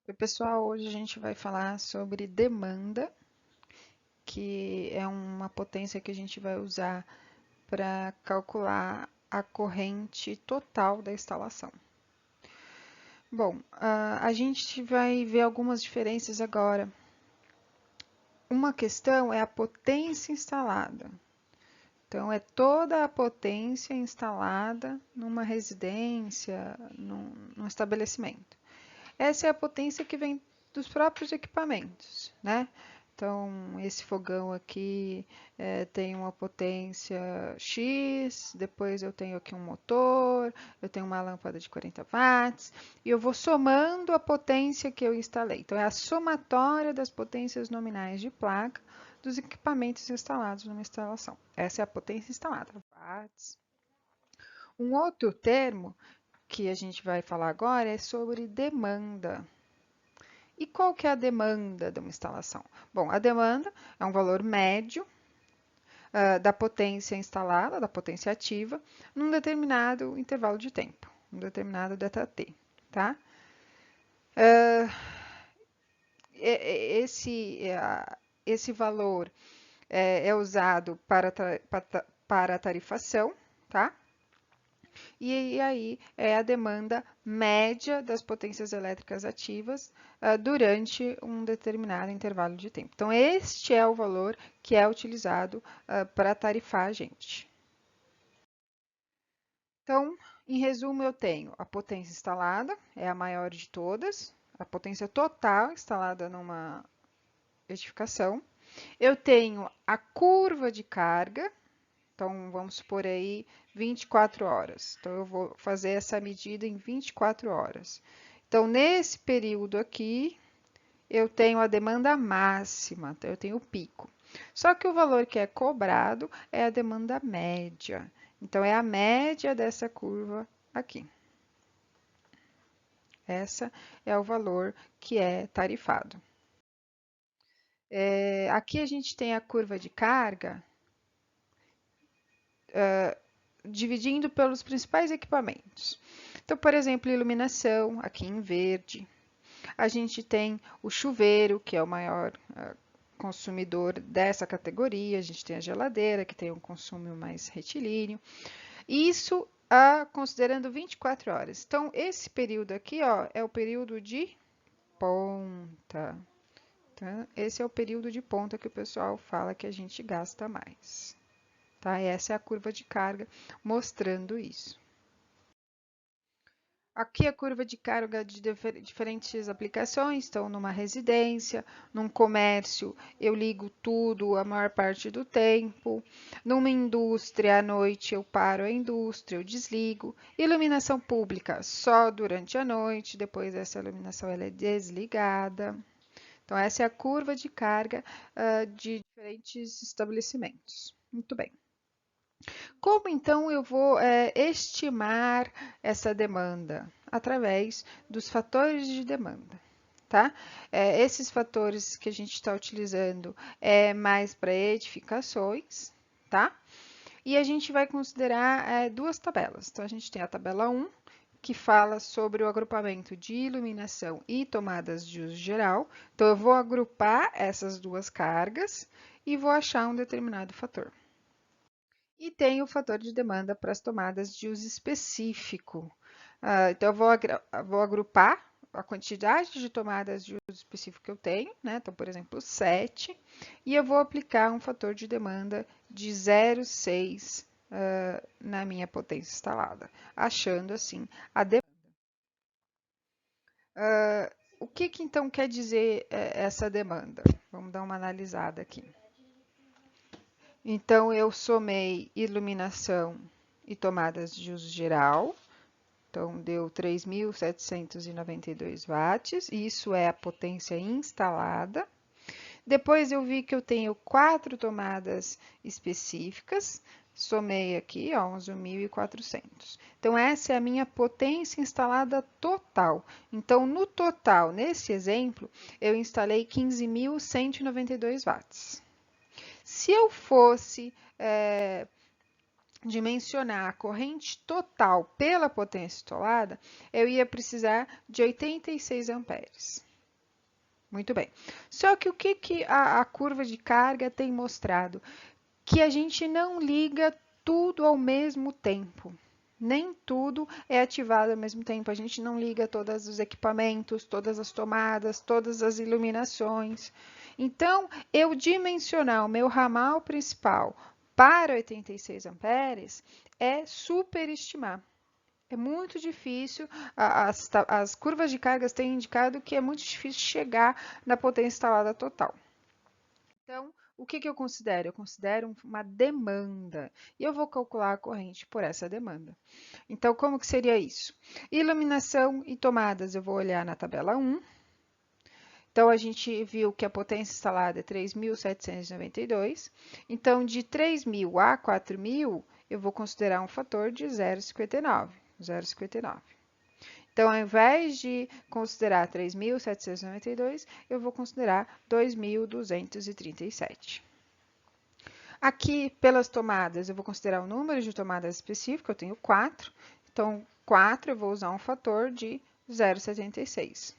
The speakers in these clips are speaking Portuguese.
Oi, pessoal, hoje a gente vai falar sobre demanda, que é uma potência que a gente vai usar para calcular a corrente total da instalação. Bom, a gente vai ver algumas diferenças agora. Uma questão é a potência instalada. Então, é toda a potência instalada numa residência, num estabelecimento. Essa é a potência que vem dos próprios equipamentos, né? Então, esse fogão aqui tem uma potência X, depois eu tenho aqui um motor, eu tenho uma lâmpada de 40 watts, e eu vou somando a potência que eu instalei. Então, é a somatória das potências nominais de placa dos equipamentos instalados numa instalação. Essa é a potência instalada, watts. Um outro termo que a gente vai falar agora é sobre demanda. E qual que é a demanda de uma instalação? Bom, a demanda é um valor médio da potência instalada, da potência ativa, num determinado intervalo de tempo, um determinado ΔT, tá? Uh, esse, esse valor é usado para a tarifação, tá? E aí é a demanda média das potências elétricas ativas durante um determinado intervalo de tempo. Então, este é o valor que é utilizado para tarifar a gente. Então, em resumo, eu tenho a potência instalada, é a maior de todas, a potência total instalada numa edificação. Eu tenho a curva de carga, então, vamos supor aí 24 horas. Então, eu vou fazer essa medida em 24 horas. Então, nesse período aqui, eu tenho a demanda máxima, então eu tenho o pico. Só que o valor que é cobrado é a demanda média. Então, é a média dessa curva aqui. Essa é o valor que é tarifado. Aqui a gente tem a curva de carga, dividindo pelos principais equipamentos. Então, por exemplo, iluminação, aqui em verde. A gente tem o chuveiro, que é o maior consumidor dessa categoria. A gente tem a geladeira, que tem um consumo mais retilíneo. Isso considerando 24 horas. Então, esse período aqui ó, é o período de ponta. Tá? Esse é o período de ponta que o pessoal fala que a gente gasta mais. Tá? E essa é a curva de carga mostrando isso. Aqui a curva de carga de diferentes aplicações, então numa residência, num comércio, eu ligo tudo a maior parte do tempo. Numa indústria, à noite eu paro a indústria, eu desligo. Iluminação pública, só durante a noite, depois essa iluminação ela é desligada. Então essa é a curva de carga de diferentes estabelecimentos. Muito bem. Como então eu vou estimar essa demanda? Através dos fatores de demanda, tá? Esses fatores que a gente está utilizando é mais para edificações, tá? E a gente vai considerar duas tabelas. Então, a gente tem a tabela 1, que fala sobre o agrupamento de iluminação e tomadas de uso geral. Então, eu vou agrupar essas duas cargas e vou achar um determinado fator. E tem o fator de demanda para as tomadas de uso específico. Então, eu vou agrupar a quantidade de tomadas de uso específico que eu tenho, né? Então, por exemplo, 7, e eu vou aplicar um fator de demanda de 0,6 na minha potência instalada, achando assim a demanda. O que então quer dizer essa demanda? Vamos dar uma analisada aqui. Então, eu somei iluminação e tomadas de uso geral. Então, deu 3.792 watts. Isso é a potência instalada. Depois, eu vi que eu tenho 4 tomadas específicas. Somei aqui, ó, 11.400. Então, essa é a minha potência instalada total. Então, no total, nesse exemplo, eu instalei 15.192 watts. Se eu fosse dimensionar a corrente total pela potência instalada, eu ia precisar de 86 amperes. Muito bem. Só que o que a curva de carga tem mostrado? Que a gente não liga tudo ao mesmo tempo. Nem tudo é ativado ao mesmo tempo. A gente não liga todos os equipamentos, todas as tomadas, todas as iluminações. Então, eu dimensionar o meu ramal principal para 86 amperes é superestimar. É muito difícil, as curvas de cargas têm indicado que é muito difícil chegar na potência instalada total. Então, o que eu considero? Eu considero uma demanda e eu vou calcular a corrente por essa demanda. Então, como que seria isso? Iluminação e tomadas, eu vou olhar na tabela 1. Então, a gente viu que a potência instalada é 3.792. Então, de 3.000 a 4.000, eu vou considerar um fator de 0,59. 0,59. Então, ao invés de considerar 3.792, eu vou considerar 2.237. Aqui, pelas tomadas, eu vou considerar o número de tomadas específico, eu tenho 4. Então, 4 eu vou usar um fator de 0,76.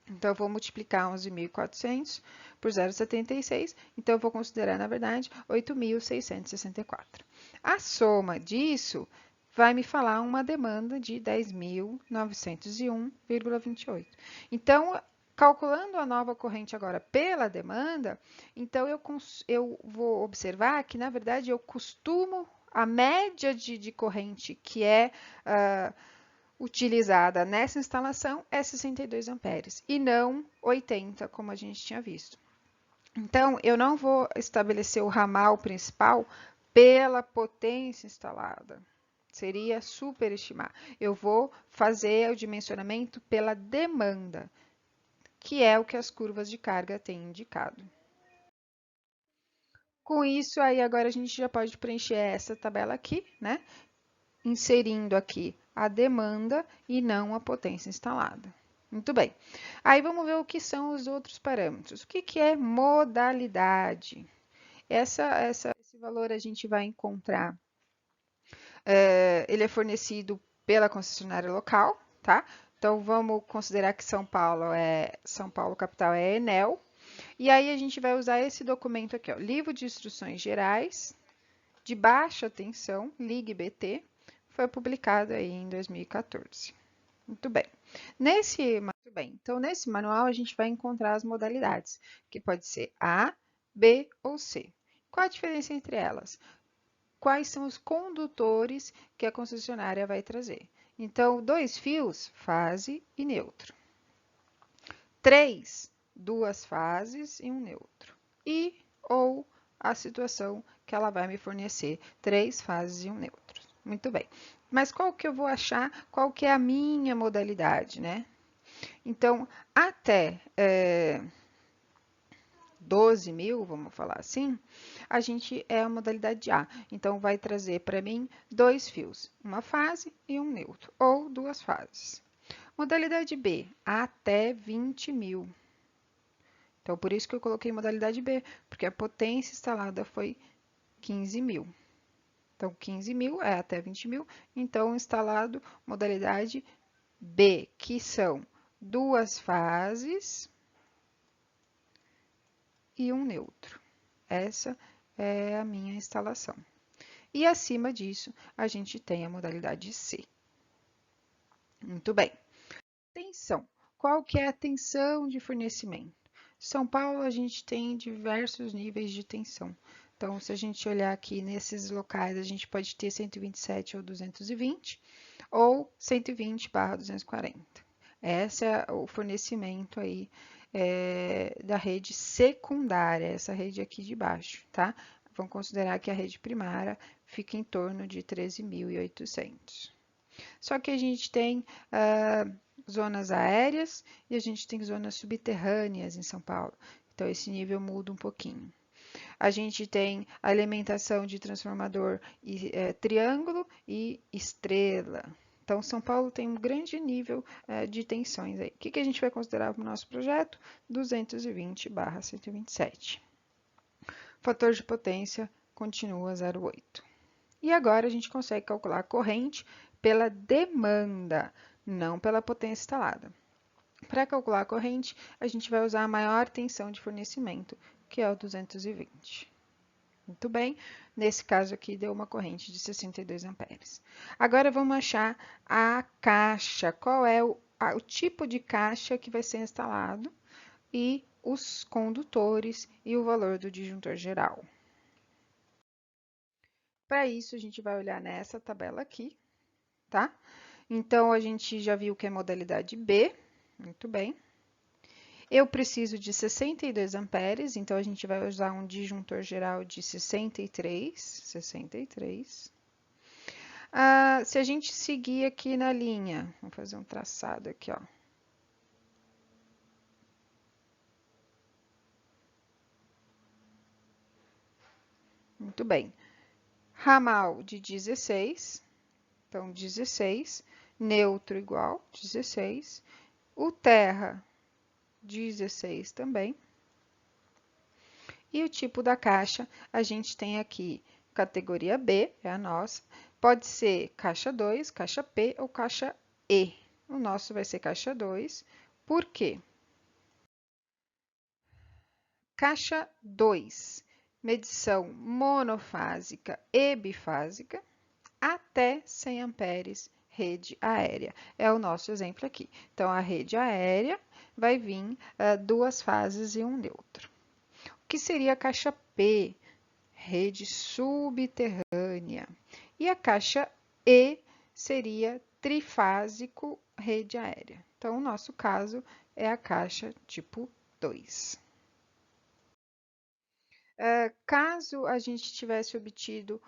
Então, eu vou multiplicar 11.400 por 0,76. Então, eu vou considerar, na verdade, 8.664. A soma disso vai me falar uma demanda de 10.901,28. Então, calculando a nova corrente agora pela demanda, então eu vou observar que, na verdade, eu costumo, a média de corrente que é utilizada nessa instalação é 62 amperes e não 80, como a gente tinha visto. Então, eu não vou estabelecer o ramal principal pela potência instalada. Seria superestimar. Eu vou fazer o dimensionamento pela demanda, que é o que as curvas de carga têm indicado. Com isso, aí agora a gente já pode preencher essa tabela aqui, né? Inserindo aqui a demanda e não a potência instalada. Muito bem. Aí vamos ver o que são os outros parâmetros. O que é modalidade? Esse valor a gente vai encontrar, ele é fornecido pela concessionária local, tá? Então vamos considerar que São Paulo capital é Enel. E aí a gente vai usar esse documento aqui, ó, Livro de Instruções Gerais de Baixa Tensão, LIG-BT, foi publicado aí em 2014. Muito bem. Então, nesse manual a gente vai encontrar as modalidades, que pode ser A, B ou C. Qual a diferença entre elas? Quais são os condutores que a concessionária vai trazer? Então, 2 fios, fase e neutro. 3, 2 fases e um neutro. E ou a situação que ela vai me fornecer 3 fases e um neutro. Muito bem. Mas qual que eu vou achar? Qual que é a minha modalidade, né? Então, até 12.000, vamos falar assim, a gente é a modalidade A. Então, vai trazer para mim 2 fios, uma fase e um neutro, ou 2 fases. Modalidade B, até 20.000. Então, por isso que eu coloquei modalidade B, porque a potência instalada foi 15.000. Então, 15.000 é até 20.000. Então, instalado modalidade B, que são 2 fases e um neutro. Essa é a minha instalação. E acima disso, a gente tem a modalidade C. Muito bem. Tensão. Qual que é a tensão de fornecimento? São Paulo, a gente tem diversos níveis de tensão. Então, se a gente olhar aqui nesses locais, a gente pode ter 127 ou 220, ou 120/240. Esse é o fornecimento aí da rede secundária, essa rede aqui de baixo, tá? Vamos considerar que a rede primária fica em torno de 13.800. Só que a gente tem zonas aéreas e a gente tem zonas subterrâneas em São Paulo. Então, esse nível muda um pouquinho. A gente tem alimentação de transformador triângulo e estrela. Então, São Paulo tem um grande nível de tensões aí. O que a gente vai considerar para o nosso projeto? 220/127. Fator de potência continua 0,8. E agora a gente consegue calcular a corrente pela demanda, não pela potência instalada. Para calcular a corrente, a gente vai usar a maior tensão de fornecimento, que é o 220. Muito bem, nesse caso aqui deu uma corrente de 62 amperes. Agora vamos achar a caixa, qual é o tipo de caixa que vai ser instalado e os condutores e o valor do disjuntor geral. Para isso, a gente vai olhar nessa tabela aqui, tá? Então, a gente já viu que é modalidade B, muito bem. Eu preciso de 62 amperes, então a gente vai usar um disjuntor geral de 63. Se a gente seguir aqui na linha, vamos fazer um traçado aqui, ó. Muito bem. Ramal de 16, então 16, neutro igual, 16. O terra, 16 também. E o tipo da caixa, a gente tem aqui categoria B, é a nossa. Pode ser caixa 2, caixa P ou caixa E. O nosso vai ser caixa 2. Por quê? Caixa 2, medição monofásica e bifásica, até 100 amperes, rede aérea. É o nosso exemplo aqui. Então, a rede aérea vai vir duas fases e um neutro. O que seria a caixa P? Rede subterrânea. E a caixa E seria trifásico, rede aérea. Então, o nosso caso é a caixa tipo 2. Caso a gente tivesse obtido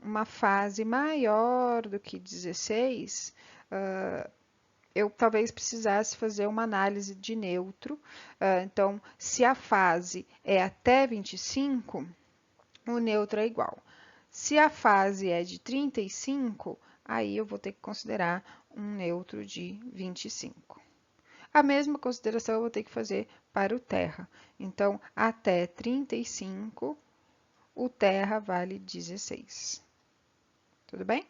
uma fase maior do que 16, eu talvez precisasse fazer uma análise de neutro. Então, se a fase é até 25, o neutro é igual. Se a fase é de 35, aí eu vou ter que considerar um neutro de 25. A mesma consideração eu vou ter que fazer para o terra. Então, até 35, o terra vale 16. Tudo bem?